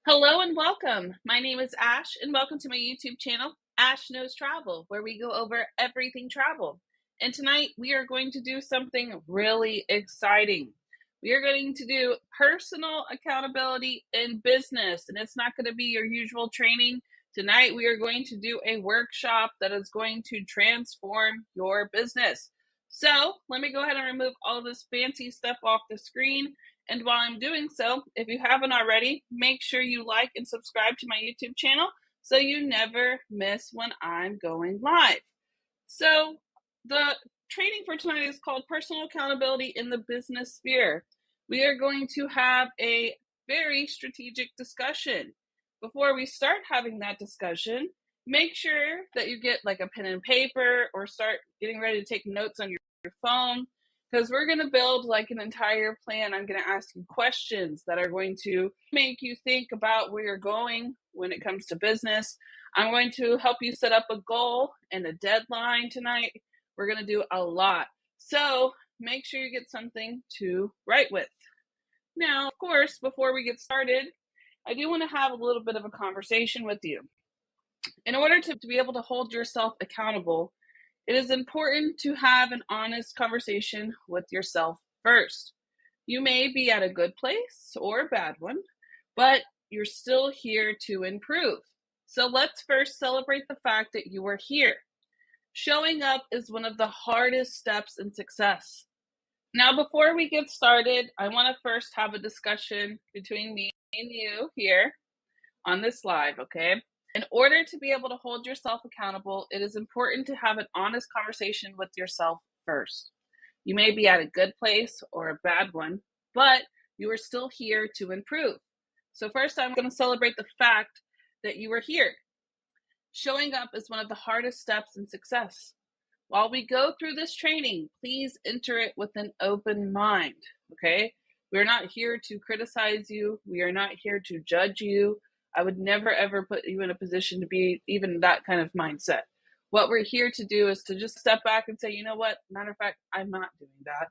Hello and welcome. My name is Ash, and welcome to my YouTube channel, Ash Knows Travel, where we go over everything travel. And tonight we are going to do something really exciting. We are going to do personal accountability in business, and it's not going to be your usual training. Tonight we are going to do a workshop that is going to transform your business. So let me go ahead and remove all this fancy stuff off the screen. And while I'm doing so, if you haven't already, make sure you like and subscribe to my YouTube channel so you never miss when I'm going live. So the training for tonight is called Personal Accountability in the Business Sphere. We are going to have a very strategic discussion. Before we start having that discussion, make sure that you get like a pen and paper or start getting ready to take notes on your phone, because we're going to build like an entire plan. I'm going to ask you questions that are going to make you think about where you're going when it comes to business. I'm going to help you set up a goal and a deadline tonight. We're going to do a lot. So make sure you get something to write with. Now, of course, before we get started, I do want to have a little bit of a conversation with you. In order to be able to hold yourself accountable, it is important to have an honest conversation with yourself first. You may be at a good place or a bad one, but you're still here to improve. So let's first celebrate the fact that you are here. Showing up is one of the hardest steps in success. Now, before we get started, I want to first have a discussion between me and you here on this live, okay? In order to be able to hold yourself accountable, it is important to have an honest conversation with yourself first. You may be at a good place or a bad one, but you are still here to improve. So first, I'm going to celebrate the fact that you are here. Showing up is one of the hardest steps in success. While we go through this training, please enter it with an open mind, okay? We're not here to criticize you. We are not here to judge you. I would never, ever put you in a position to be even that kind of mindset. What we're here to do is to just step back and say, you know what? Matter of fact, I'm not doing that.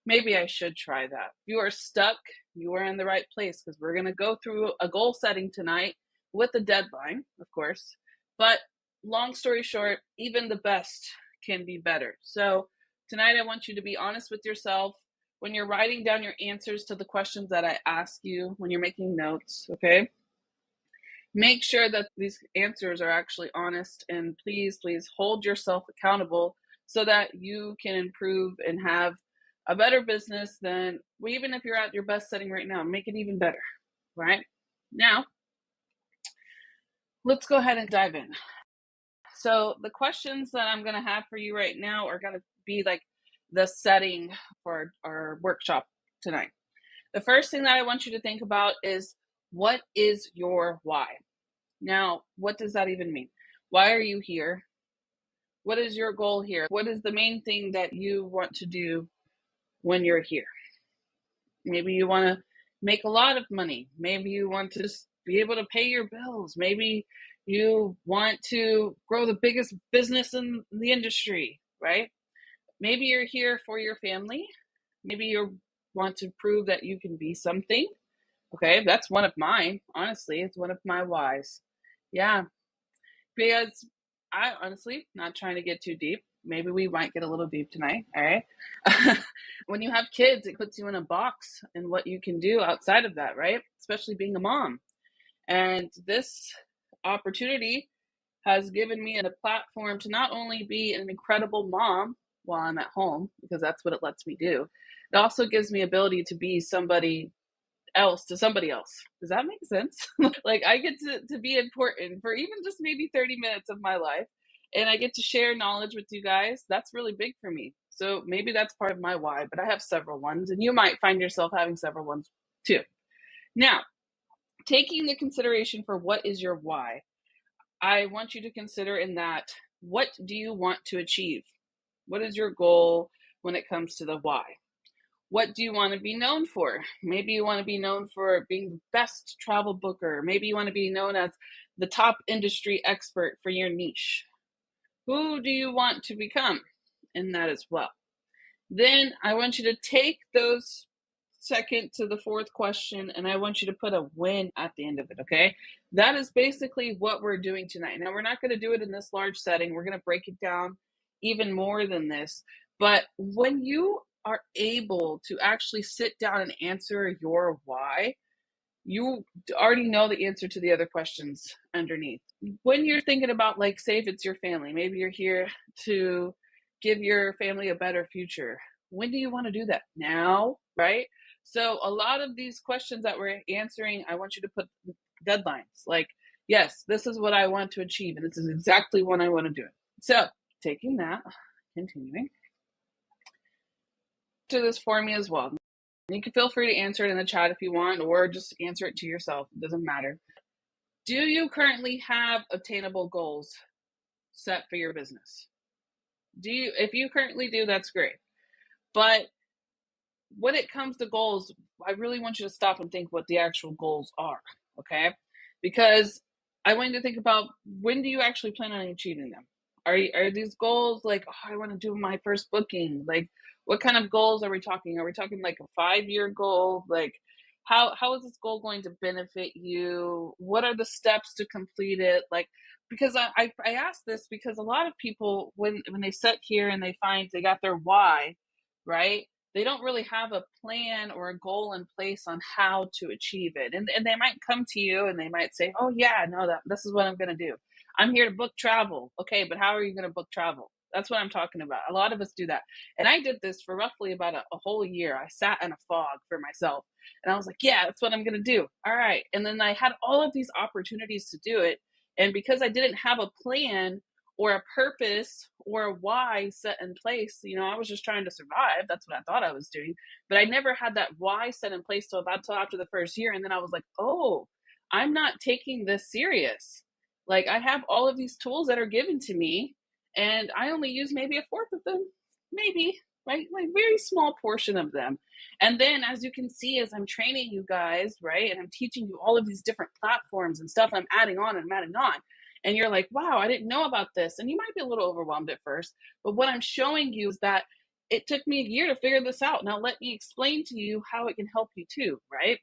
Maybe I should try that. If you are stuck, you are in the right place, because we're going to go through a goal setting tonight with a deadline, of course. But long story short, even the best can be better. So tonight I want you to be honest with yourself when you're writing down your answers to the questions that I ask you, when you're making notes, okay? Make sure that these answers are actually honest, and please hold yourself accountable so that you can improve and have a better business than, even if you're at your best setting right now, make it even better, right? Now, let's go ahead and dive in. So the questions that I'm going to have for you right now are going to be like the setting for our workshop tonight. The first thing that I want you to think about is, what is your why? Now, what does that even mean? Why are you here? What is your goal here? What is the main thing that you want to do when you're here? Maybe you want to make a lot of money. Maybe you want to just be able to pay your bills. Maybe you want to grow the biggest business in the industry, right? Maybe you're here for your family. Maybe you want to prove that you can be something. Okay, that's one of mine. Honestly, it's one of my whys. Yeah, because I honestly, not trying to get too deep. Maybe we might get a little deep tonight. All right. When you have kids, it puts you in a box and what you can do outside of that, right? Especially being a mom. And this opportunity has given me a platform to not only be an incredible mom while I'm at home, because that's what it lets me do. It also gives me ability to be somebody else to somebody else. Does that make sense? Like, I get to be important for even just maybe 30 minutes of my life, and I get to share knowledge with you guys. That's really big for me. So maybe that's part of my why, but I have several ones, and you might find yourself having several ones too. Now, taking the consideration for what is your why, I want you to consider in that, what do you want to achieve? What is your goal when it comes to the why? What do you want to be known for? Maybe you want to be known for being the best travel booker. Maybe you want to be known as the top industry expert for your niche. Who do you want to become in that as well? Then I want you to take those second to the fourth question, and I want you to put a win at the end of it, okay? That is basically what we're doing tonight. Now, we're not going to do it in this large setting. We're going to break it down even more than this. But when you are able to actually sit down and answer your why, you already know the answer to the other questions underneath. When you're thinking about, like, say if it's your family, maybe you're here to give your family a better future. When do you want to do that? Now, right? So a lot of these questions that we're answering, I want you to put deadlines. Like, yes, this is what I want to achieve, and this is exactly when I want to do it. So taking that, continuing to this for me as well. You can feel free to answer it in the chat if you want, or just answer it to yourself. It doesn't matter. Do you currently have obtainable goals set for your business? If you currently do, that's great. But when it comes to goals, I really want you to stop and think what the actual goals are, okay? Because I want you to think about, when do you actually plan on achieving them? Are these goals like, oh, I want to do my first booking? Like, what kind of goals are we talking? Are we talking like a 5-year goal? Like, how is this goal going to benefit you? What are the steps to complete it? Like, because I ask this because a lot of people, when they sit here and they find they got their why, right? They don't really have a plan or a goal in place on how to achieve it. And they might come to you and they might say, oh yeah, no, this is what I'm going to do. I'm here to book travel. Okay, but how are you going to book travel? That's what I'm talking about. A lot of us do that. And I did this for roughly about a whole year. I sat in a fog for myself and I was like, yeah, that's what I'm going to do. All right. And then I had all of these opportunities to do it. And because I didn't have a plan or a purpose or a why set in place, I was just trying to survive. That's what I thought I was doing. But I never had that why set in place till after the first year. And then I was like, oh, I'm not taking this serious. Like, I have all of these tools that are given to me, and I only use maybe a fourth of them, maybe, right? Like, very small portion of them. And then, as you can see, as I'm training you guys, right, and I'm teaching you all of these different platforms and stuff, I'm adding on and I'm adding on. And you're like, wow, I didn't know about this. And you might be a little overwhelmed at first, but what I'm showing you is that it took me a year to figure this out. Now let me explain to you how it can help you too, right?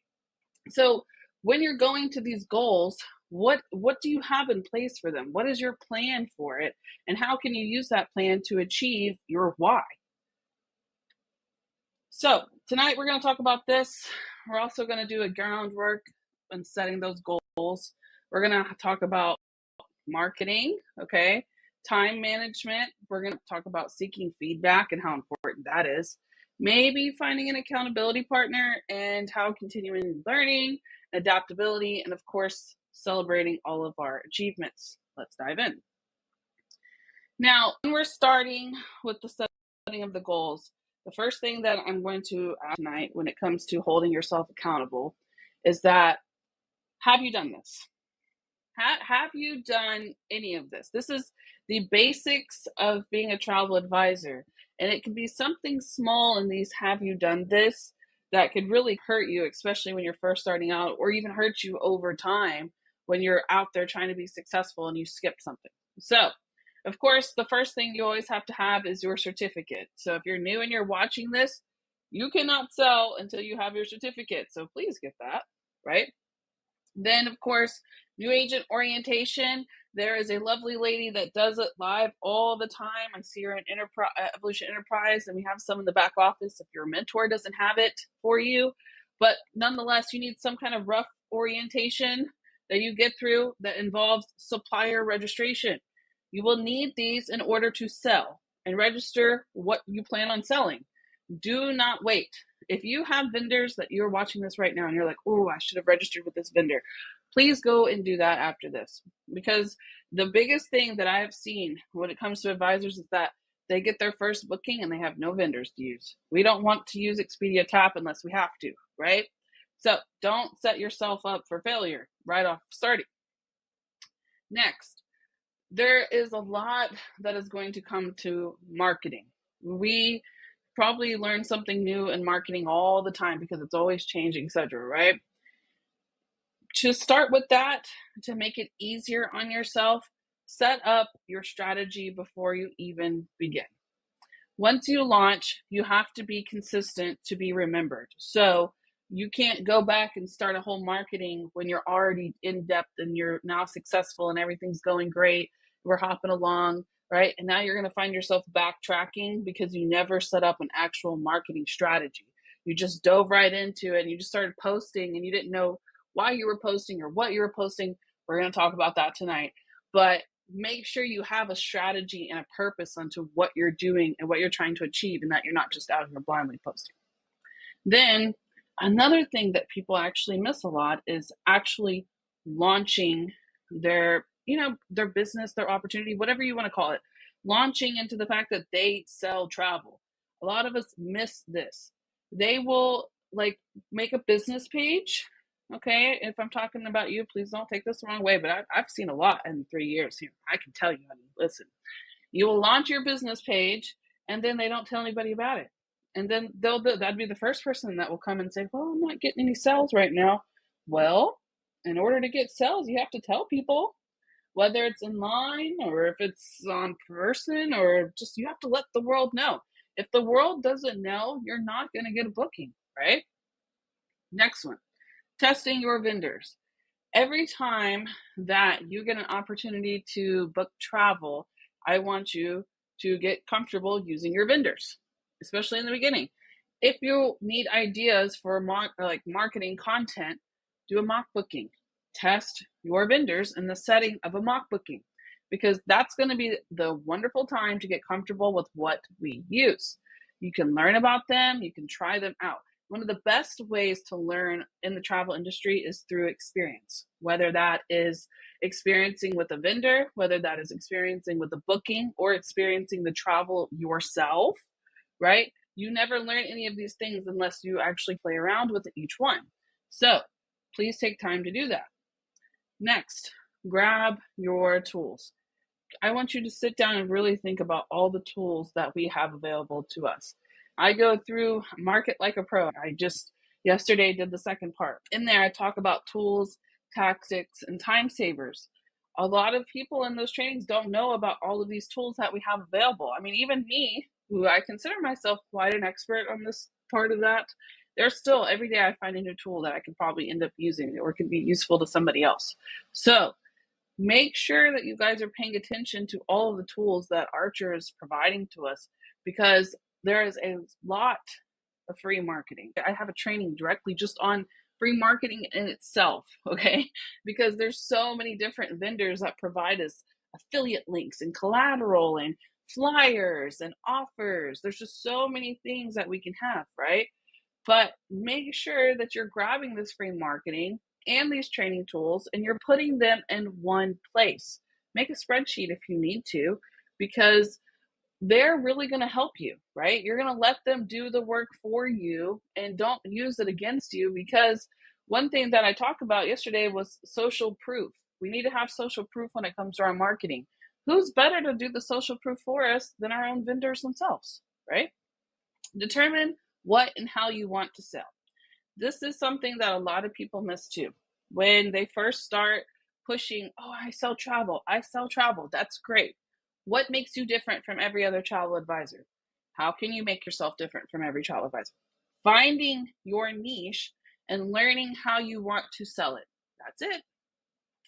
So when you're going to these goals, what do you have in place for them? What is your plan for it? And how can you use that plan to achieve your why? So tonight we're going to talk about this. We're also going to do a groundwork on setting those goals. We're going to talk about marketing, okay, time management. We're going to talk about seeking feedback and how important that is. Maybe finding an accountability partner and how continuing learning, adaptability, and of course, celebrating all of our achievements. Let's dive in. Now, when we're starting with the setting of the goals, the first thing that I'm going to ask tonight when it comes to holding yourself accountable is that, have you done this? Have you done any of this? This is the basics of being a travel advisor. And it can be something small in these have you done this that could really hurt you, especially when you're first starting out, or even hurt you over time when you're out there trying to be successful and you skip something. So, of course, the first thing you always have to have is your certificate. So if you're new and you're watching this, you cannot sell until you have your certificate. So please get that, right? Then, of course, new agent orientation. There is a lovely lady that does it live all the time. I see her in Evolution Enterprise, and we have some in the back office if your mentor doesn't have it for you. But nonetheless, you need some kind of rough orientation that you get through that involves supplier registration. You will need these in order to sell and register what you plan on selling. Do not wait. If you have vendors that you're watching this right now and you're like, oh, I should have registered with this vendor, please go and do that after this. Because the biggest thing that I have seen when it comes to advisors is that they get their first booking and they have no vendors to use. We don't want to use Expedia Tap unless we have to, right? So don't set yourself up for failure right off starting. Next, there is a lot that is going to come to marketing. We probably learn something new in marketing all the time because it's always changing, etc., right? To start with that, to make it easier on yourself, set up your strategy before you even begin. Once you launch, you have to be consistent to be remembered. So you can't go back and start a whole marketing when you're already in depth and you're now successful and everything's going great. We're hopping along, right? And now you're going to find yourself backtracking because you never set up an actual marketing strategy. You just dove right into it and you just started posting and you didn't know why you were posting or what you were posting. We're going to talk about that tonight. But make sure you have a strategy and a purpose onto what you're doing and what you're trying to achieve, and that you're not just out here blindly posting. Then another thing that people actually miss a lot is actually launching their, their business, their opportunity, whatever you want to call it, launching into the fact that they sell travel. A lot of us miss this. They will make a business page. Okay, if I'm talking about you, please don't take this the wrong way, but I've seen a lot in 3 years here. I can tell you, listen, you will launch your business page and then they don't tell anybody about it. And then that'd be the first person that will come and say, well, I'm not getting any sales right now. Well, in order to get sales, you have to tell people, whether it's in line or if it's on person, or just you have to let the world know. If the world doesn't know, you're not going to get a booking, right? Next one, testing your vendors. Every time that you get an opportunity to book travel, I want you to get comfortable using your vendors, especially in the beginning. If you need ideas for marketing content, do a mock booking. Test your vendors in the setting of a mock booking, because that's going to be the wonderful time to get comfortable with what we use. You can learn about them, you can try them out. One of the best ways to learn in the travel industry is through experience, whether that is experiencing with a vendor, whether that is experiencing with a booking, or experiencing the travel yourself, right? You never learn any of these things unless you actually play around with each one. So please take time to do that. Next, grab your tools. I want you to sit down and really think about all the tools that we have available to us. I go through Market Like a Pro. I just yesterday did the second part. In there, I talk about tools, tactics, and time savers. A lot of people in those trainings don't know about all of these tools that we have available. I mean, even me, who I consider myself quite an expert on this part of that, there's still every day I find a new tool that I could probably end up using or could be useful to somebody else. So make sure that you guys are paying attention to all of the tools that Archer is providing to us, because there is a lot of free marketing. I have a training directly just on free marketing in itself, okay? Because there's so many different vendors that provide us affiliate links and collateral and flyers and offers. There's just so many things that we can have, right? But make sure that you're grabbing this free marketing and these training tools and you're putting them in one place. Make a spreadsheet if you need to, because they're really going to help you, right? You're going to let them do the work for you and don't use it against you, because one thing that I talked about yesterday was social proof. We need to have social proof when it comes to our marketing. Who's better to do the social proof for us than our own vendors themselves, right? Determine what and how you want to sell. This is something that a lot of people miss too. When they first start pushing, oh, I sell travel, that's great. What makes you different from every other travel advisor? How can you make yourself different from every travel advisor? Finding your niche and learning how you want to sell it. That's it.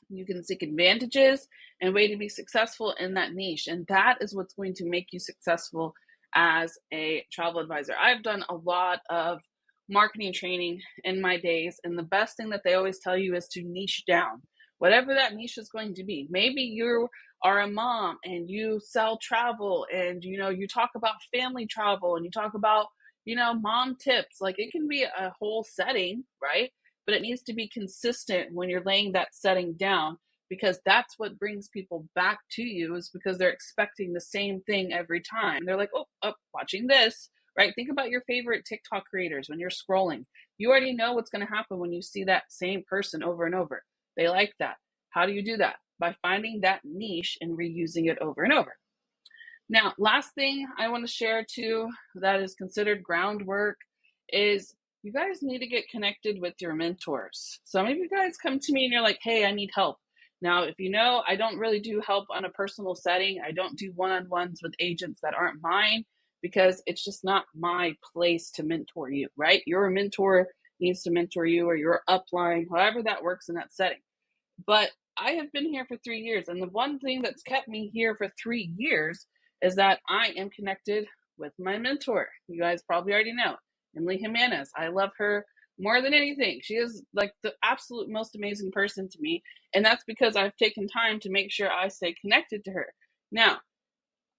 You can seek advantages and way to be successful in that niche. And that is what's going to make you successful as a travel advisor. I've done a lot of marketing training in my days, and the best thing that they always tell you is to niche down, whatever that niche is going to be. Maybe you are a mom and you sell travel, and you talk about family travel, and you talk about mom tips. Like, it can be a whole setting, right? But it needs to be consistent when you're laying that setting down, because that's what brings people back to you, is because they're expecting the same thing every time. They're like, oh, watching this, right? Think about your favorite TikTok creators. When you're scrolling, you already know what's going to happen when you see that same person over and over. They like that. How do you do that? By finding that niche and reusing it over and over. Now, last thing I want to share too, that is considered groundwork, is you guys need to get connected with your mentors. Some of you guys come to me and you're like, hey, I need help. Now, if you know, I don't really do help on a personal setting. I don't do one-on-ones with agents that aren't mine, because it's just not my place to mentor you, right? Your mentor needs to mentor you, or your upline, however that works in that setting. But I have been here for 3 years, and the one thing that's kept me here for 3 years is that I am connected with my mentor. You guys probably already know, Emily Jimenez. I love her more than anything. She is like the absolute most amazing person to me, and that's because I've taken time to make sure I stay connected to her. Now,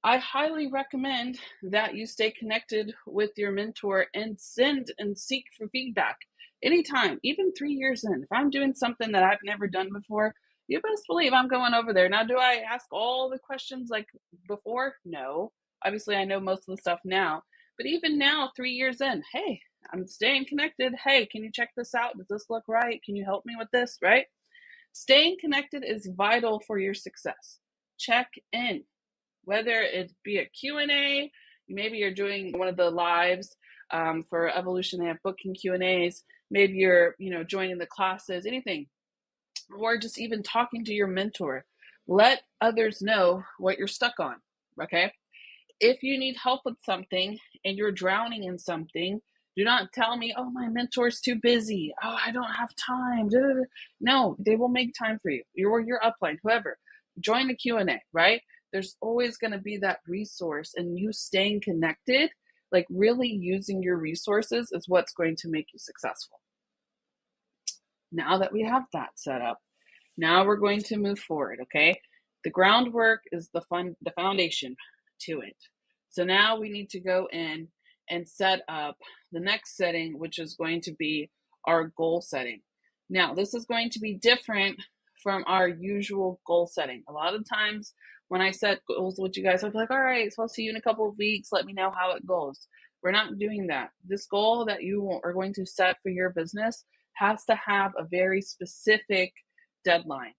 I highly recommend that you stay connected with your mentor and send and seek for feedback anytime, even 3 years in. If I'm doing something that I've never done before, you best believe I'm going over there. Now, do I ask all the questions like before? No. Obviously, I know most of the stuff now. But even now, 3 years in, hey, I'm staying connected. Hey, can you check this out? Does this look right? Can you help me with this? Right? Staying connected is vital for your success. Check in, whether it be a Q&A, maybe you're doing one of the lives for Evolution. They have booking Q&As. Maybe you're, joining the classes, anything, or just even talking to your mentor. Let others know what you're stuck on, okay? If you need help with something and you're drowning in something, do not tell me, oh, my mentor's too busy. Oh, I don't have time. No, they will make time for you. Your upline, whoever. Join the Q&A, right? There's always going to be that resource, and you staying connected, like really using your resources, is what's going to make you successful. Now that we have that set up, now we're going to move forward, okay? The groundwork is the foundation to it. So now we need to go in and set up the next setting, which is going to be our goal setting. Now, this is going to be different from our usual goal setting. A lot of times when I set goals with you guys, I'll be like, all right, so I'll see you in a couple of weeks. Let me know how it goes. We're not doing that. This goal that you are going to set for your business has to have a very specific deadline.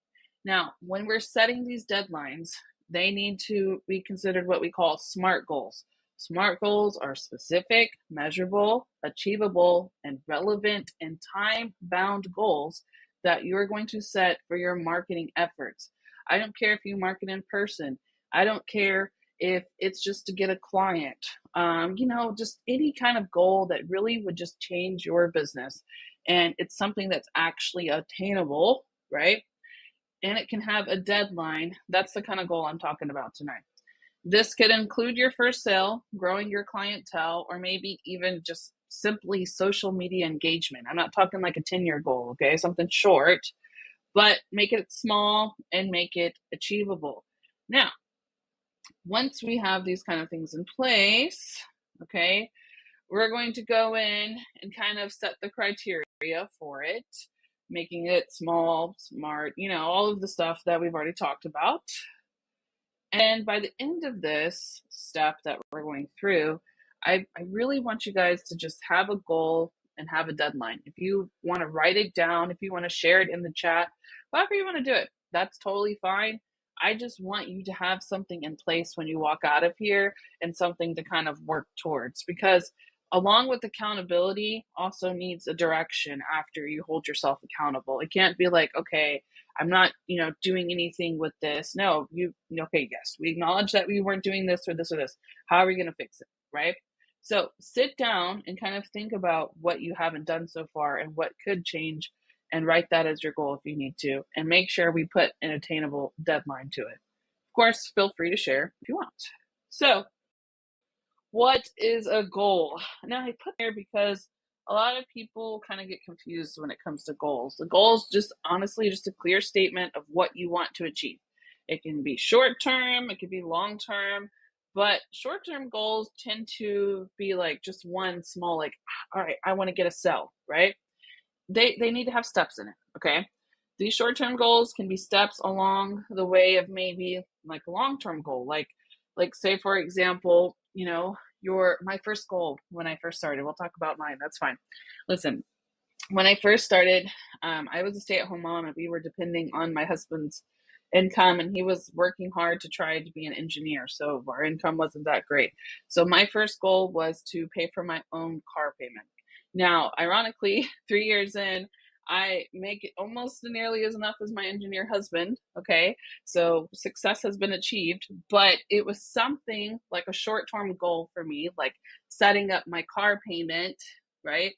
Now, when we're setting these deadlines, they need to be considered what we call SMART goals. SMART goals are specific, measurable, achievable, and relevant and time-bound goals that you're going to set for your marketing efforts. I don't care if you market in person. I don't care if it's just to get a client. Just any kind of goal that really would just change your business. And it's something that's actually attainable, right? And it can have a deadline. That's the kind of goal I'm talking about tonight. This could include your first sale, growing your clientele, or maybe even just simply social media engagement. I'm not talking like a 10-year goal, okay? Something short, but make it small and make it achievable. Now, once we have these kind of things in place, okay, we're going to go in and kind of set the criteria for it, making it small, smart, all of the stuff that we've already talked about. And by the end of this step that we're going through, I really want you guys to just have a goal and have a deadline. If you want to write it down, if you want to share it in the chat, however you want to do it, that's totally fine. I just want you to have something in place when you walk out of here and something to kind of work towards, because along with accountability also needs a direction after you hold yourself accountable. It can't be like, okay, I'm not, doing anything with this. No, okay, yes, we acknowledge that we weren't doing this or this or this. How are we going to fix it, right? So sit down and kind of think about what you haven't done so far and what could change, and write that as your goal if you need to, and make sure we put an attainable deadline to it. Of course, feel free to share if you want. So, what is a goal? Now, I put there because a lot of people kind of get confused when it comes to goals. The goal is just honestly just a clear statement of what you want to achieve. It can be short term, it could be long term, but short term goals tend to be like just one small, like, all right, I want to get a sale, right? They need to have steps in it, okay? These short term goals can be steps along the way of maybe like a long term goal, like say for example, my first goal when I first started. We'll talk about mine. That's fine. Listen, when I first started, I was a stay-at-home mom, and we were depending on my husband's income, and he was working hard to try to be an engineer. So our income wasn't that great. So my first goal was to pay for my own car payment. Now, ironically, 3 years in, I make it almost nearly as enough as my engineer husband. Okay. So success has been achieved, but it was something like a short term goal for me, like setting up my car payment, right?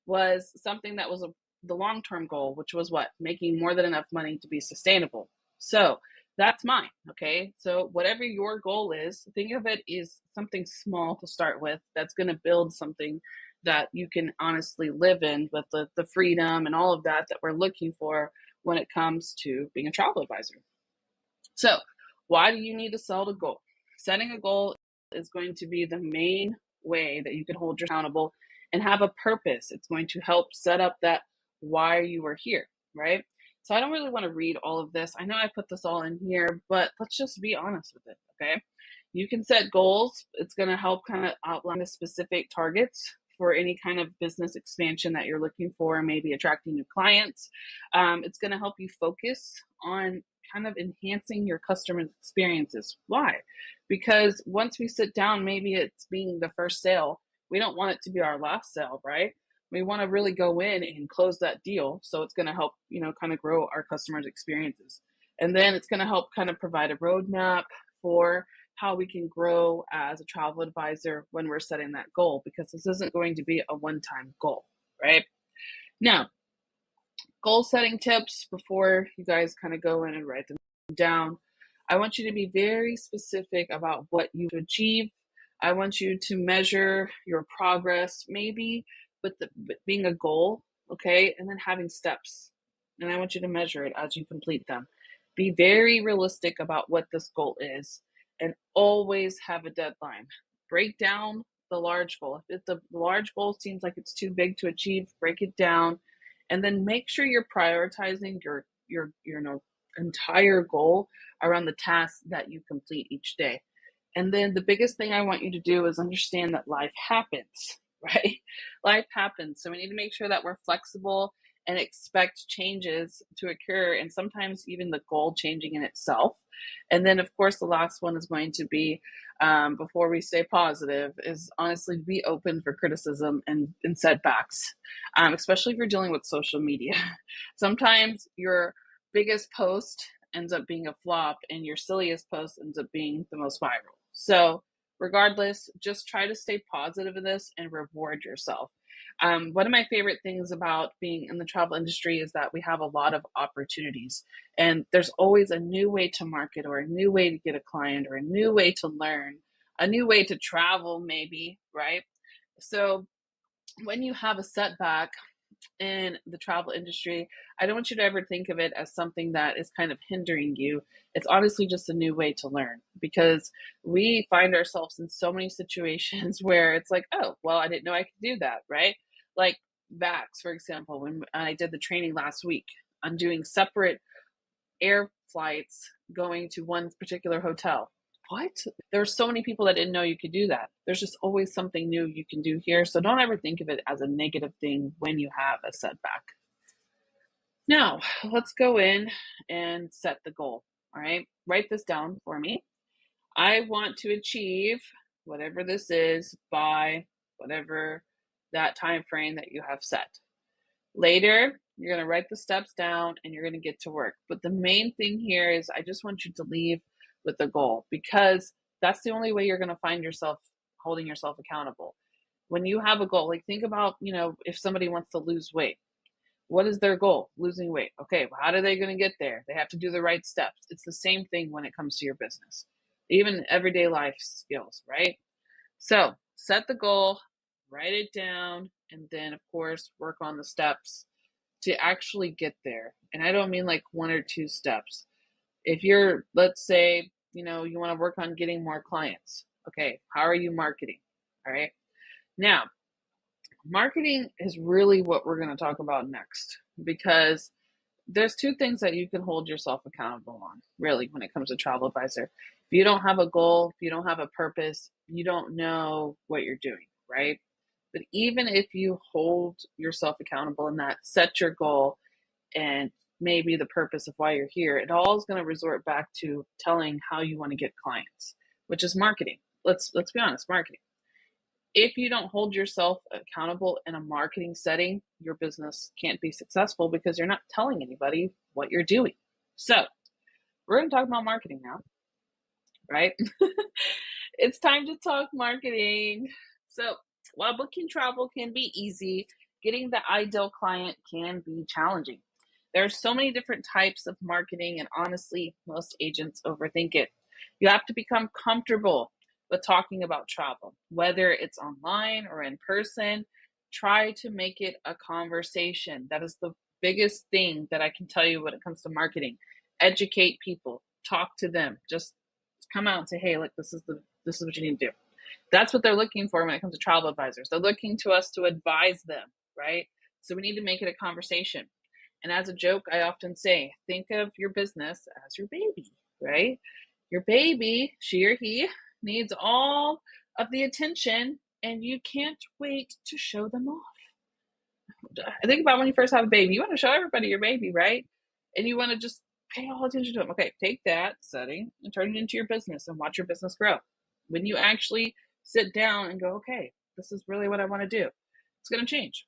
Was something that was the long term goal, which was what? Making more than enough money to be sustainable. So that's mine. Okay. So whatever your goal is, think of it as something small to start with that's going to build something that you can honestly live in with the freedom and all of that that we're looking for when it comes to being a travel advisor. So, why do you need to set a goal? Setting a goal is going to be the main way that you can hold yourself accountable and have a purpose. It's going to help set up that why you are here, right? So, I don't really want to read all of this. I know I put this all in here, but let's just be honest with it, okay? You can set goals. It's going to help kind of outline the specific targets for any kind of business expansion that you're looking for, maybe attracting new clients. It's going to help you focus on kind of enhancing your customer experiences. Why? Because once we sit down, maybe it's being the first sale. We don't want it to be our last sale, right? We want to really go in and close that deal. So it's going to help, kind of grow our customers' experiences. And then it's going to help kind of provide a roadmap for how we can grow as a travel advisor when we're setting that goal, because this isn't going to be a one-time goal, right? Now, goal setting tips before you guys kind of go in and write them down. I want you to be very specific about what you achieve. I want you to measure your progress, maybe with being a goal, okay, and then having steps. And I want you to measure it as you complete them. Be very realistic about what this goal is, and always have a deadline. Break down the large goal. If the large goal seems like it's too big to achieve, break it down, and then make sure you're prioritizing your entire goal around the tasks that you complete each day. And then the biggest thing I want you to do is understand that life happens, right? Life happens. So we need to make sure that we're flexible and expect changes to occur, and sometimes even the goal changing in itself. And then, of course, the last one is going to be, before we stay positive, is honestly be open for criticism and setbacks, especially if you're dealing with social media. Sometimes your biggest post ends up being a flop and your silliest post ends up being the most viral. So regardless, just try to stay positive in this and reward yourself. One of my favorite things about being in the travel industry is that we have a lot of opportunities, and there's always a new way to market, or a new way to get a client, or a new way to learn, a new way to travel, maybe, right? So when you have a setback in the travel industry, I don't want you to ever think of it as something that is kind of hindering you. It's honestly just a new way to learn, because we find ourselves in so many situations where it's like, oh, well, I didn't know I could do that, right? Like VAX, for example, when I did the training last week, I'm doing separate air flights going to one particular hotel. What? There are so many people that didn't know you could do that. There's just always something new you can do here. So don't ever think of it as a negative thing when you have a setback. Now, let's go in and set the goal. All right. Write this down for me. I want to achieve whatever this is by whatever that time frame that you have set. Later, you're going to write the steps down and you're going to get to work. But the main thing here is I just want you to leave with a goal, because that's the only way you're going to find yourself holding yourself accountable. When you have a goal, like think about, if somebody wants to lose weight, what is their goal? Losing weight. Okay, well, how are they going to get there? They have to do the right steps. It's the same thing when it comes to your business, even everyday life skills, right? So set the goal, write it down, and then, of course, work on the steps to actually get there. And I don't mean like one or two steps. If you're, let's say, you want to work on getting more clients. Okay, how are you marketing? All right. Now, marketing is really what we're going to talk about next, because there's two things that you can hold yourself accountable on, really, when it comes to travel advisor. If you don't have a goal, if you don't have a purpose, you don't know what you're doing, right? But even if you hold yourself accountable in that, set your goal and maybe the purpose of why you're here, it all is going to resort back to telling how you want to get clients, which is marketing. Let's be honest, marketing. If you don't hold yourself accountable in a marketing setting, your business can't be successful because you're not telling anybody what you're doing. So, we're going to talk about marketing now, right? It's time to talk marketing. So, while booking travel can be easy, getting the ideal client can be challenging. There are so many different types of marketing, and honestly, most agents overthink it. You have to become comfortable with talking about travel, whether it's online or in person. Try to make it a conversation. That is the biggest thing that I can tell you when it comes to marketing. Educate people, talk to them, just come out and say, hey, look, this is what you need to do. That's what they're looking for when it comes to travel advisors. They're looking to us to advise them, right? So we need to make it a conversation. And as a joke, I often say, think of your business as your baby, right? Your baby, she or he, needs all of the attention, and you can't wait to show them off. I think about when you first have a baby, you want to show everybody your baby, right? And you want to just pay all attention to them. Okay, take that setting and turn it into your business and watch your business grow. When you actually sit down and go, okay, this is really what I want to do, it's going to change.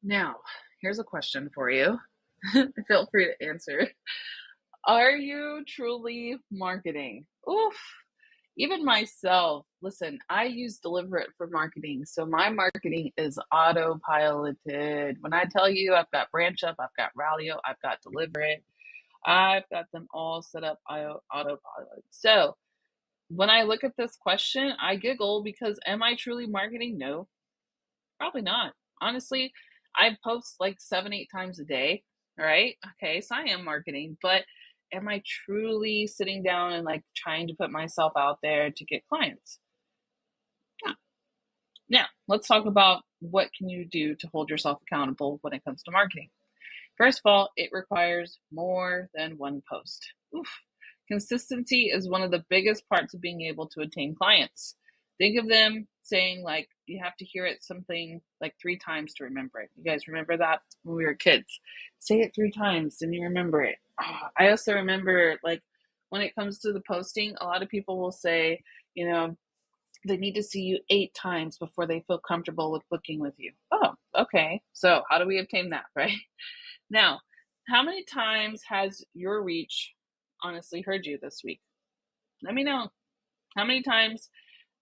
Now, here's a question for you. Feel free to answer. Are you truly marketing? Oof. Even myself, listen, I use Deliberate for marketing. So my marketing is autopiloted. When I tell you I've got Branch Up, I've got Ralio, I've got Deliberate, I've got them all set up autopilot. So when I look at this question, I giggle because am I truly marketing? No, probably not. Honestly, I post like 7, 8 times a day. All right. Okay. So I am marketing, but am I truly sitting down and like trying to put myself out there to get clients? Yeah. Now, let's talk about what can you do to hold yourself accountable when it comes to marketing. First of all, it requires more than one post. Oof. Consistency is one of the biggest parts of being able to attain clients. Think of them saying, like, you have to hear it something like 3 times to remember it. You guys remember that when we were kids? Say it 3 times, then you remember it. I also remember, like, when it comes to the posting, a lot of people will say, they need to see you 8 times before they feel comfortable with booking with you. Oh, okay. So, how do we obtain that, right? Now, how many times has your reach honestly heard you this week? Let me know. How many times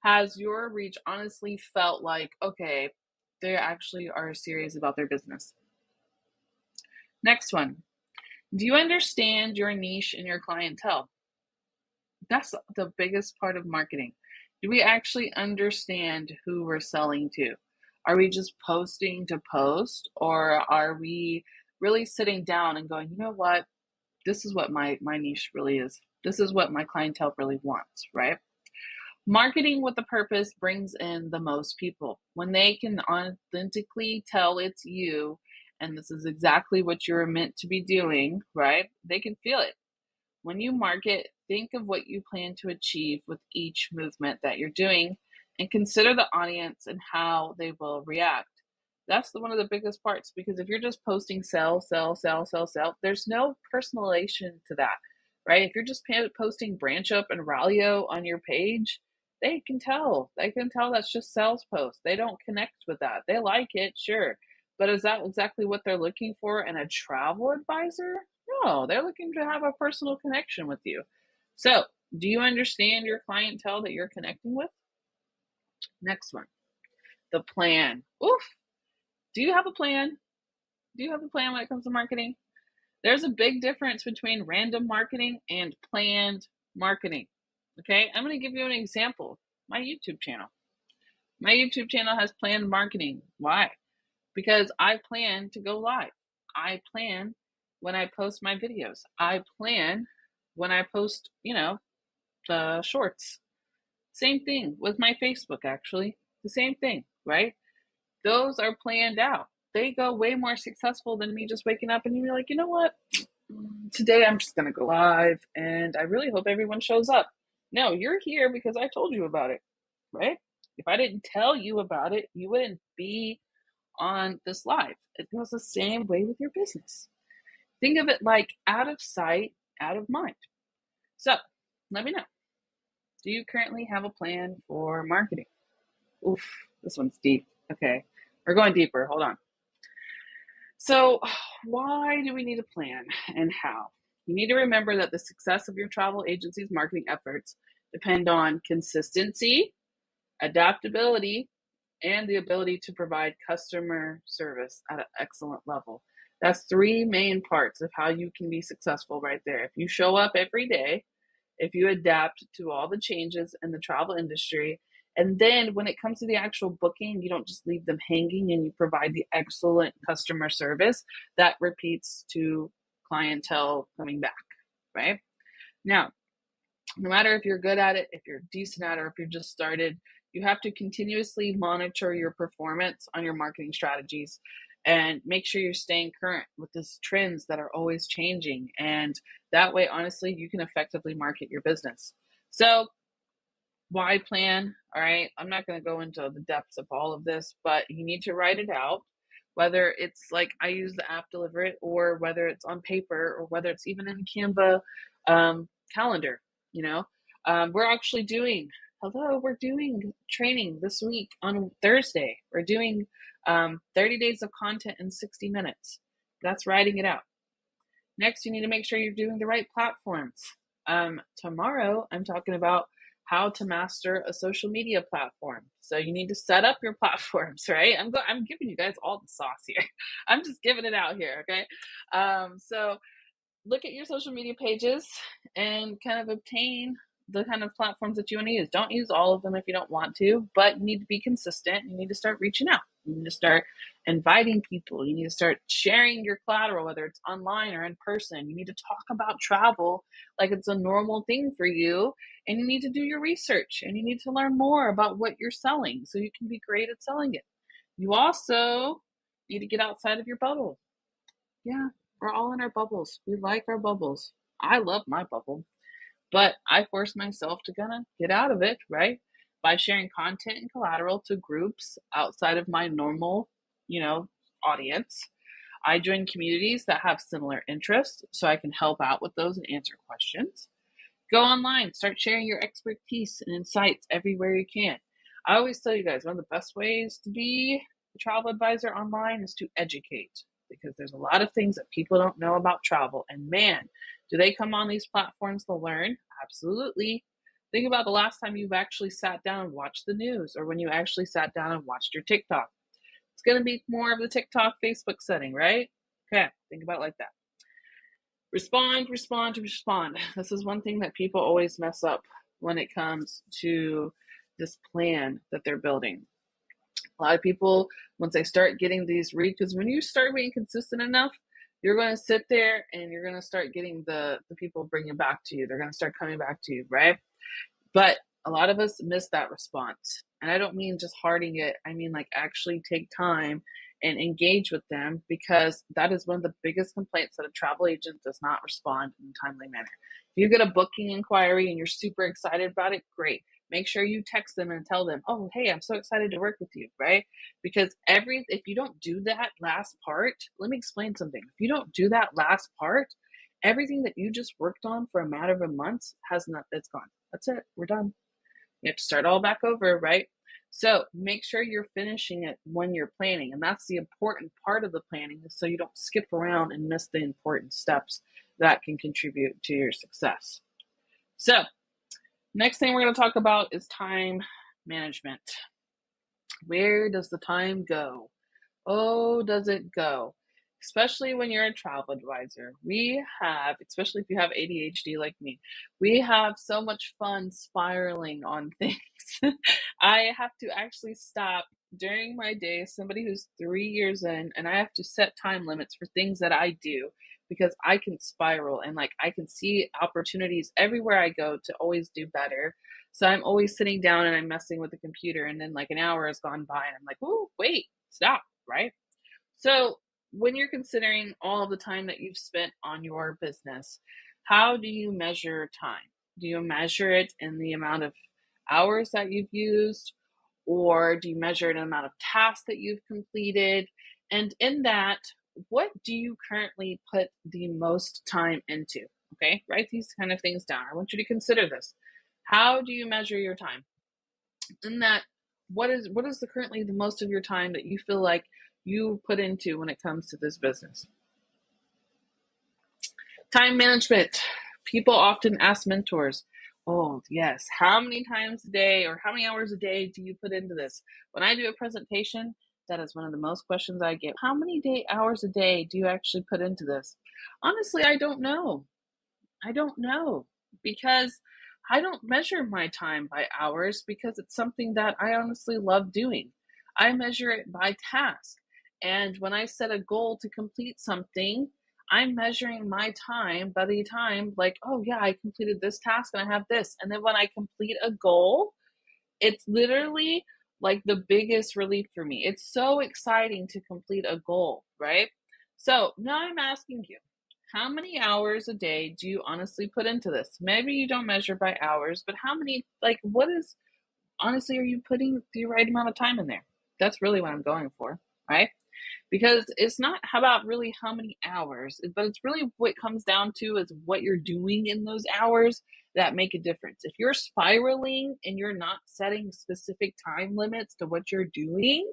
has your reach honestly felt like, okay, they actually are serious about their business? Next one. Do you understand your niche and your clientele? That's the biggest part of marketing. Do we actually understand who we're selling to? Are we just posting to post, or are we really sitting down and going, you know what? This is what my niche really is. This is what my clientele really wants, right? Marketing with a purpose brings in the most people. When they can authentically tell it's you and this is exactly what you're meant to be doing, right? They can feel it. When you market, think of what you plan to achieve with each movement that you're doing and consider the audience and how they will react. That's one of the biggest parts because if you're just posting sell, sell, sell, sell, sell, there's no personalization to that, right? If you're just posting Branch Up and Ralio on your page, they can tell. They can tell that's just sales posts. They don't connect with that. They like it, sure. But is that exactly what they're looking for in a travel advisor? No, they're looking to have a personal connection with you. So, do you understand your clientele that you're connecting with? Next one, the plan. Oof. Do you have a plan? Do you have a plan when it comes to marketing? There's a big difference between random marketing and planned marketing. Okay, I'm going to give you an example. My YouTube channel. My YouTube channel has planned marketing. Why? Because I plan to go live. I plan when I post my videos. I plan when I post, the shorts. Same thing with my Facebook, actually. The same thing, right? Those are planned out. They go way more successful than me just waking up and you're like, you know what? Today I'm just going to go live and I really hope everyone shows up. No, you're here because I told you about it, right? If I didn't tell you about it, you wouldn't be on this live. It goes the same way with your business. Think of it like out of sight, out of mind. So let me know. Do you currently have a plan for marketing? Oof, this one's deep. Okay, we're going deeper. Hold on. So, why do we need a plan and how? You need to remember that the success of your travel agency's marketing efforts depend on consistency, adaptability, and the ability to provide customer service at an excellent level. That's three main parts of how you can be successful right there. If you show up every day, if you adapt to all the changes in the travel industry, and then when it comes to the actual booking, you don't just leave them hanging and you provide the excellent customer service that repeats to clientele coming back, right? Now, no matter if you're good at it, if you're decent at it, or if you're just started, you have to continuously monitor your performance on your marketing strategies and make sure you're staying current with these trends that are always changing. And that way, honestly, you can effectively market your business. So, why plan? All right. I'm not going to go into the depths of all of this, but you need to write it out, whether it's like I use the app Deliver It, or whether it's on paper, or whether it's even in Canva calendar. You know, we're doing training this week on Thursday. We're doing 30 days of content in 60 minutes. That's writing it out. Next, you need to make sure you're doing the right platforms. Tomorrow, I'm talking about how to master a social media platform. So you need to set up your platforms, right? I'm giving you guys all the sauce here. I'm just giving it out here, okay? So look at your social media pages and kind of obtain the kind of platforms that you want to use. Don't use all of them if you don't want to, but you need to be consistent. You need to start reaching out. You need to start inviting people. You need to start sharing your collateral, whether it's online or in person. You need to talk about travel like it's a normal thing for you. And you need to do your research and you need to learn more about what you're selling so you can be great at selling it. You also need to get outside of your bubble. Yeah, we're all in our bubbles. We like our bubbles. I love my bubble, but I force myself to kind of get out of it, right? By sharing content and collateral to groups outside of my normal, you know, audience. I join communities that have similar interests so I can help out with those and answer questions. Go online, start sharing your expertise and insights everywhere you can. I always tell you guys one of the best ways to be a travel advisor online is to educate, because there's a lot of things that people don't know about travel. And man, do they come on these platforms to learn? Absolutely. Think about the last time you've actually sat down and watched the news, or when you actually sat down and watched your TikTok. It's going to be more of the TikTok, Facebook setting, right? Okay, think about it like that. Respond, respond, respond. This is one thing that people always mess up when it comes to this plan that they're building. A lot of people, once they start getting these because when you start being consistent enough, you're going to sit there and you're going to start getting the people bringing back to you. They're going to start coming back to you, right? But a lot of us miss that response. And I don't mean just hearting it. I mean like actually take time and engage with them, because that is one of the biggest complaints, that a travel agent does not respond in a timely manner. If you get a booking inquiry and you're super excited about it, great. Make sure you text them and tell them, oh, hey, I'm so excited to work with you, right? Because if you don't do that last part, let me explain something. If you don't do that last part, everything that you just worked on for a matter of months it's gone. That's it. We're done. You have to start all back over, right? So make sure you're finishing it when you're planning. And that's the important part of the planning, so you don't skip around and miss the important steps that can contribute to your success. So next thing we're going to talk about is time management. Where does the time go? Oh, does it go? Especially when you're a travel advisor. Especially if you have ADHD like me, we have so much fun spiraling on things. I have to actually stop during my day, somebody who's 3 years in, and I have to set time limits for things that I do, because I can spiral and like I can see opportunities everywhere I go to always do better. So I'm always sitting down and I'm messing with the computer, and then like an hour has gone by and I'm like, oh, wait, stop, right? So when you're considering all of the time that you've spent on your business, how do you measure time? Do you measure it in the amount of hours that you've used, or do you measure it in the amount of tasks that you've completed? And in that, what do you currently put the most time into? Okay, write these kind of things down. I want you to consider this. How do you measure your time? And that what is currently the most of your time that you feel like you put into when it comes to this business? Time management. People often ask mentors, oh, yes, how many times a day or how many hours a day do you put into this? When I do a presentation, that is one of the most questions I get. How many hours a day do you actually put into this? Honestly, I don't know. I don't know because I don't measure my time by hours because it's something that I honestly love doing. I measure it by task. And when I set a goal to complete something, I'm measuring my time by the time, like, oh, yeah, I completed this task and I have this. And then when I complete a goal, it's literally like the biggest relief for me. It's so exciting to complete a goal, right? So now I'm asking you, how many hours a day do you honestly put into this? Maybe you don't measure by hours, but how many, like, what is, honestly, are you putting the right amount of time in there? That's really what I'm going for, right? Because it's not about really how many hours, but it's really what it comes down to is what you're doing in those hours that make a difference. If you're spiraling and you're not setting specific time limits to what you're doing,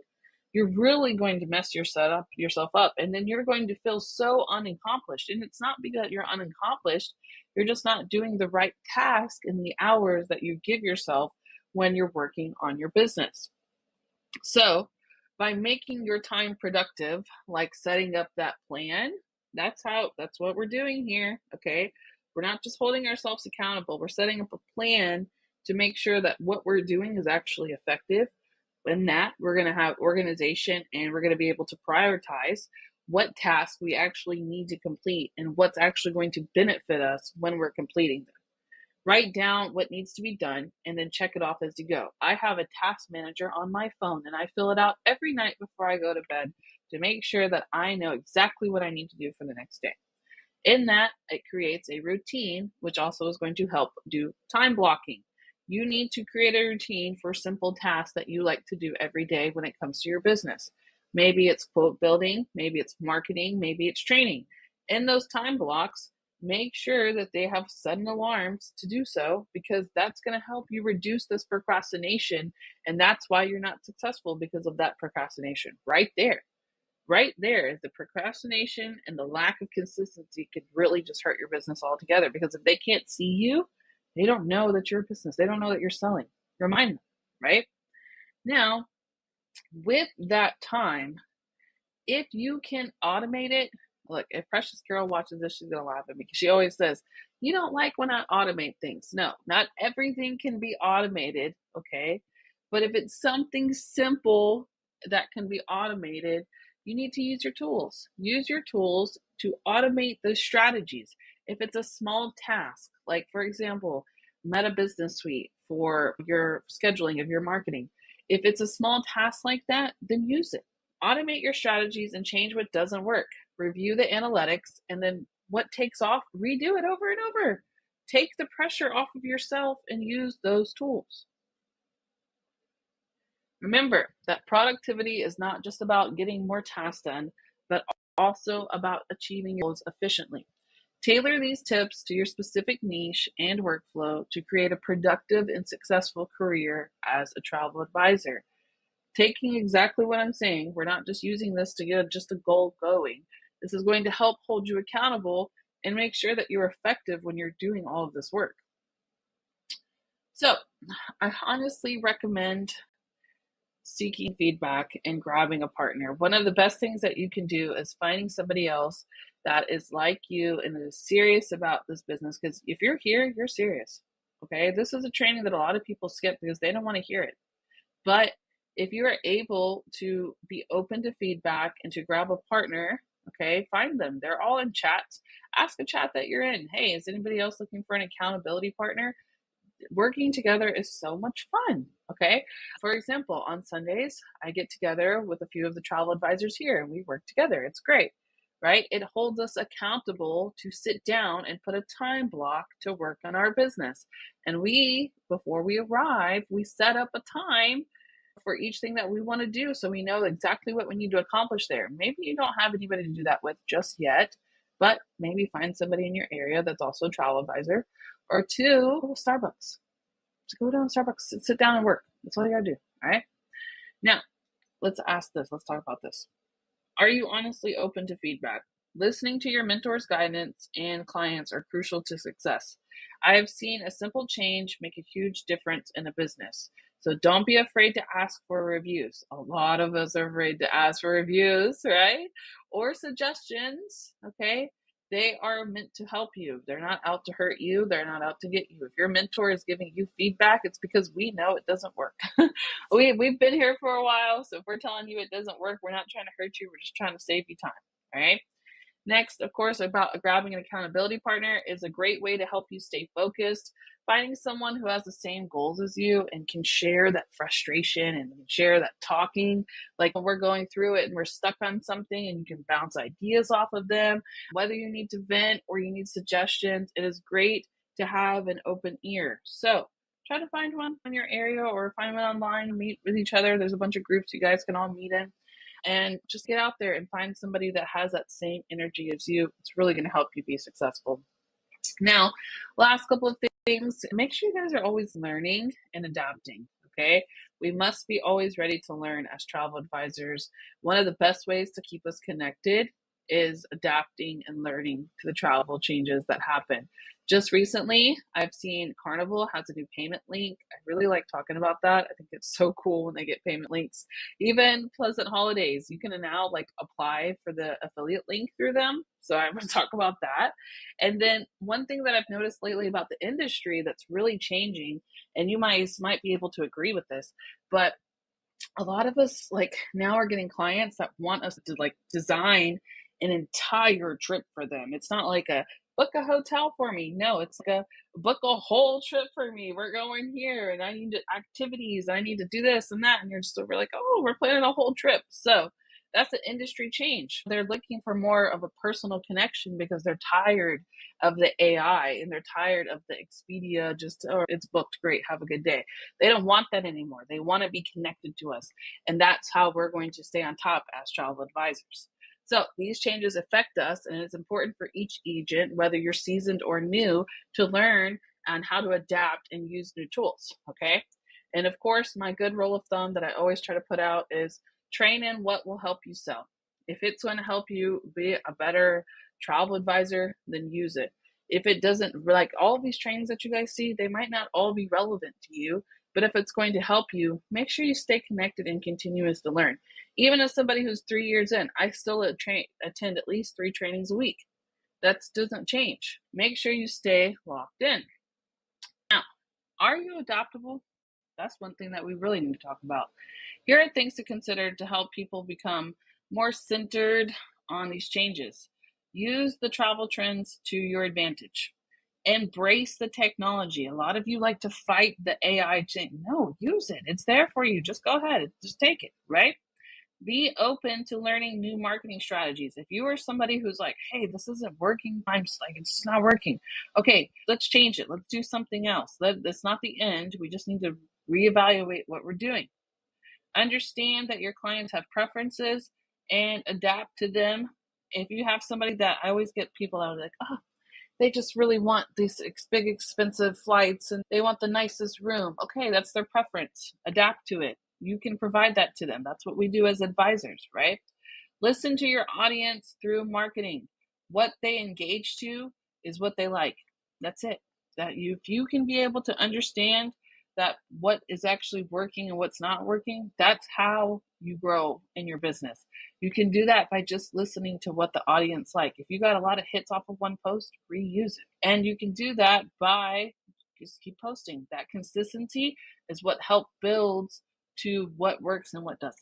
you're really going to mess yourself up, and then you're going to feel so unaccomplished. And it's not because you're unaccomplished, you're just not doing the right task in the hours that you give yourself when you're working on your business. So, by making your time productive, like setting up that plan, that's what we're doing here, okay? We're not just holding ourselves accountable. We're setting up a plan to make sure that what we're doing is actually effective. In that, we're going to have organization and we're going to be able to prioritize what tasks we actually need to complete and what's actually going to benefit us when we're completing them. Write down what needs to be done and then check it off as you go. I have a task manager on my phone and I fill it out every night before I go to bed to make sure that I know exactly what I need to do for the next day. In that, it creates a routine, which also is going to help do time blocking. You need to create a routine for simple tasks that you like to do every day when it comes to your business. Maybe it's quote building, maybe it's marketing, maybe it's training. In those time blocks, make sure that they have sudden alarms to do so because that's going to help you reduce this procrastination. And that's why you're not successful because of that procrastination right there. Right there is the procrastination and the lack of consistency could really just hurt your business altogether because if they can't see you, they don't know that you're a business. They don't know that you're selling. Remind them, right? Now, with that time, if you can automate it, look, if Precious Carol watches this, she's gonna laugh at me because she always says, you don't like when I automate things. No, not everything can be automated, okay? But if it's something simple that can be automated, you need to use your tools. Use your tools to automate those strategies. If it's a small task, like for example, Meta Business Suite for your scheduling of your marketing, if it's a small task like that, then use it. Automate your strategies and change what doesn't work. Review the analytics and then what takes off, redo it over and over. Take the pressure off of yourself and use those tools. Remember that productivity is not just about getting more tasks done, but also about achieving your goals efficiently. Tailor these tips to your specific niche and workflow to create a productive and successful career as a travel advisor. Taking exactly what I'm saying, we're not just using this to get just a goal going. This is going to help hold you accountable and make sure that you're effective when you're doing all of this work. So, I honestly recommend seeking feedback and grabbing a partner. One of the best things that you can do is finding somebody else that is like you and is serious about this business. Because if you're here, you're serious. Okay. This is a training that a lot of people skip because they don't want to hear it. But if you are able to be open to feedback and to grab a partner, okay, find them. They're all in chats. Ask a chat that you're in. Hey, is anybody else looking for an accountability partner? Working together is so much fun. Okay. For example, on Sundays, I get together with a few of the travel advisors here and we work together. It's great, right? It holds us accountable to sit down and put a time block to work on our business. And before we arrive, we set up a time for each thing that we want to do so we know exactly what we need to accomplish there. Maybe you don't have anybody to do that with just yet, but maybe find somebody in your area that's also a travel advisor or two, Starbucks. Just go down to Starbucks, sit down and work. That's all you gotta do. All right. Now, let's ask this. Let's talk about this. Are you honestly open to feedback? Listening to your mentor's guidance and clients are crucial to success. I have seen a simple change make a huge difference in a business. So don't be afraid to ask for reviews. A lot of us are afraid to ask for reviews, right? Or suggestions, okay? They are meant to help you. They're not out to hurt you. They're not out to get you. If your mentor is giving you feedback, it's because we know it doesn't work. We've been here for a while, so if we're telling you it doesn't work, we're not trying to hurt you. We're just trying to save you time. All right. Next, of course, about grabbing an accountability partner is a great way to help you stay focused. Finding someone who has the same goals as you and can share that frustration and share that talking. Like when we're going through it and we're stuck on something and you can bounce ideas off of them, whether you need to vent or you need suggestions, it is great to have an open ear. So try to find one in your area or find one online, meet with each other. There's a bunch of groups you guys can all meet in and just get out there and find somebody that has that same energy as you. It's really going to help you be successful. Now, last couple of things, make sure you guys are always learning and adapting. Okay. We must be always ready to learn as travel advisors. One of the best ways to keep us connected is adapting and learning to the travel changes that happen. Just recently, I've seen Carnival has a new payment link. I really like talking about that. I think it's so cool when they get payment links. Even Pleasant Holidays, you can now like apply for the affiliate link through them. So I'm going to talk about that. And then one thing that I've noticed lately about the industry that's really changing, and you might be able to agree with this, but a lot of us like now are getting clients that want us to like design an entire trip for them. It's not like a book a hotel for me. No, it's like a book a whole trip for me. We're going here and I need to, activities. I need to do this and that. And you're just over like, oh, we're planning a whole trip. So that's an industry change. They're looking for more of a personal connection because they're tired of the AI and they're tired of the Expedia, just, oh, it's booked. Great. Have a good day. They don't want that anymore. They want to be connected to us. And that's how we're going to stay on top as travel advisors. So these changes affect us, and it's important for each agent, whether you're seasoned or new, to learn on how to adapt and use new tools. Okay. And of course, my good rule of thumb that I always try to put out is train in what will help you sell. If it's going to help you be a better travel advisor, then use it. If it doesn't, like all of these trainings that you guys see, they might not all be relevant to you, but if it's going to help you, make sure you stay connected and continuous to learn. Even as somebody who's 3 years in, I still attend at least 3 trainings a week. That doesn't change. Make sure you stay locked in. Now, are you adaptable? That's one thing that we really need to talk about. Here are things to consider to help people become more centered on these changes. Use the travel trends to your advantage. Embrace the technology. A lot of you like to fight the AI change. No, use it. It's there for you. Just go ahead. Just take it, right? Be open to learning new marketing strategies. If you are somebody who's like, hey, this isn't working, I'm just like, it's just not working. Okay, let's change it. Let's do something else. That's not the end. We just need to reevaluate what we're doing. Understand that your clients have preferences and adapt to them. If you have somebody that I always get people out like, oh, they just really want these big expensive flights and they want the nicest room. Okay, that's their preference. Adapt to it. You can provide that to them. That's what we do as advisors, right? Listen to your audience through marketing. What they engage to is what they like. That's it. If you can be able to understand that what is actually working and what's not working, that's how you grow in your business. You can do that by just listening to what the audience like. If you got a lot of hits off of one post, reuse it. And you can do that by just keep posting. That consistency is what helps builds to what works and what doesn't.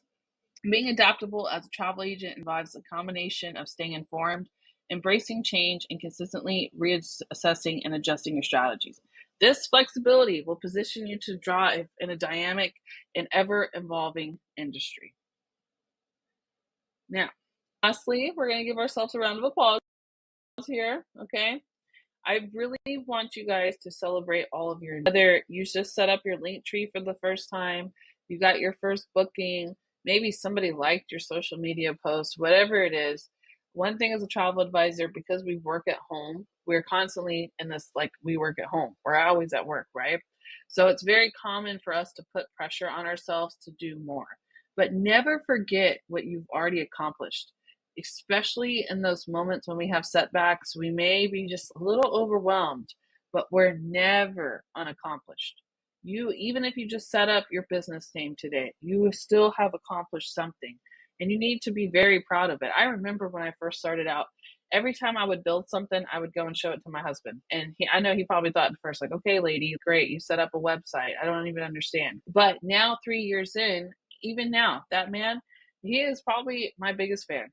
Being adaptable as a travel agent involves a combination of staying informed, embracing change, and consistently reassessing and adjusting your strategies. This flexibility will position you to thrive in a dynamic and ever-evolving industry. Now, lastly, we're going to give ourselves a round of applause here, okay? I really want you guys to celebrate all of your, whether you just set up your link tree for the first time, you got your first booking, maybe somebody liked your social media post, whatever it is. One thing as a travel advisor, because we work at home, we're constantly in this, like we work at home. We're always at work, right? So it's very common for us to put pressure on ourselves to do more. But never forget what you've already accomplished, especially in those moments when we have setbacks. We may be just a little overwhelmed, but we're never unaccomplished. Even if you just set up your business name today, you still have accomplished something, and you need to be very proud of it. I remember when I first started out, every time I would build something, I would go and show it to my husband. And I know he probably thought at first, like, okay, lady, great, you set up a website. I don't even understand. But now, 3 years in, even now, that man, he is probably my biggest fan.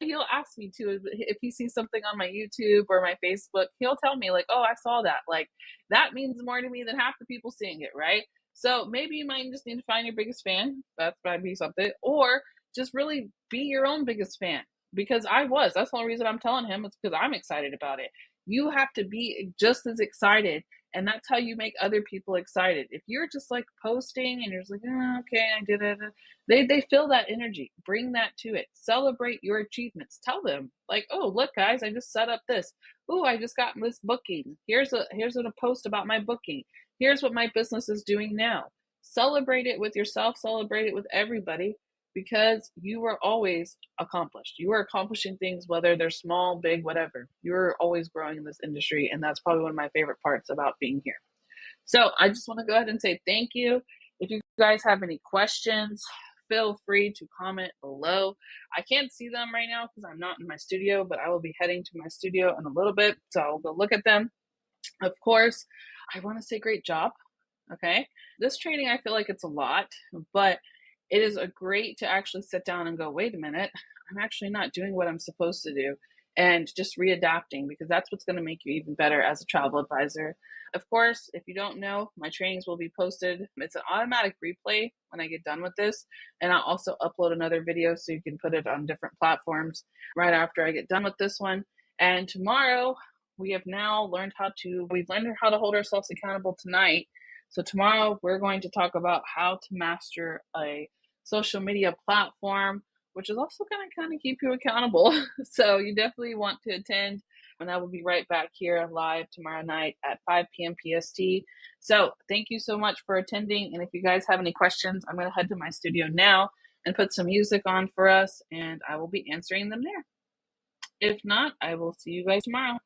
He'll ask me to, if he sees something on my YouTube or my Facebook, he'll tell me, like, oh, I saw that. Like, that means more to me than half the people seeing it, right? So maybe you might just need to find your biggest fan. That might be something. Or just really be your own biggest fan, because I was. That's the only reason I'm telling him. It's because I'm excited about it. You have to be just as excited, and that's how you make other people excited. If you're just like posting and you're just like, oh, okay, I did it, they feel that energy. Bring that to it. Celebrate your achievements. Tell them, like, oh, look, guys, I just set up this. Oh, I just got this booking. Here's a post about my booking. Here's what my business is doing now. Celebrate it with yourself. Celebrate it with everybody, because you are always accomplished. You are accomplishing things, whether they're small, big, whatever. You're always growing in this industry, and that's probably one of my favorite parts about being here. So I just want to go ahead and say thank you. If you guys have any questions, feel free to comment below. I can't see them right now because I'm not in my studio, but I will be heading to my studio in a little bit, so I'll go look at them. Of course, I want to say great job. Okay. This training, I feel like it's a lot, but it is a great to actually sit down and go, wait a minute, I'm actually not doing what I'm supposed to do, and just readapting, because that's what's going to make you even better as a travel advisor. Of course, if you don't know, my trainings will be posted. It's an automatic replay when I get done with this, and I'll also upload another video so you can put it on different platforms right after I get done with this one. And tomorrow, we've learned how to hold ourselves accountable tonight. So tomorrow we're going to talk about how to master a social media platform, which is also going to kind of keep you accountable. So you definitely want to attend, and I will be right back here live tomorrow night at 5 p.m. PST. So thank you so much for attending. And if you guys have any questions, I'm going to head to my studio now and put some music on for us, and I will be answering them there. If not, I will see you guys tomorrow.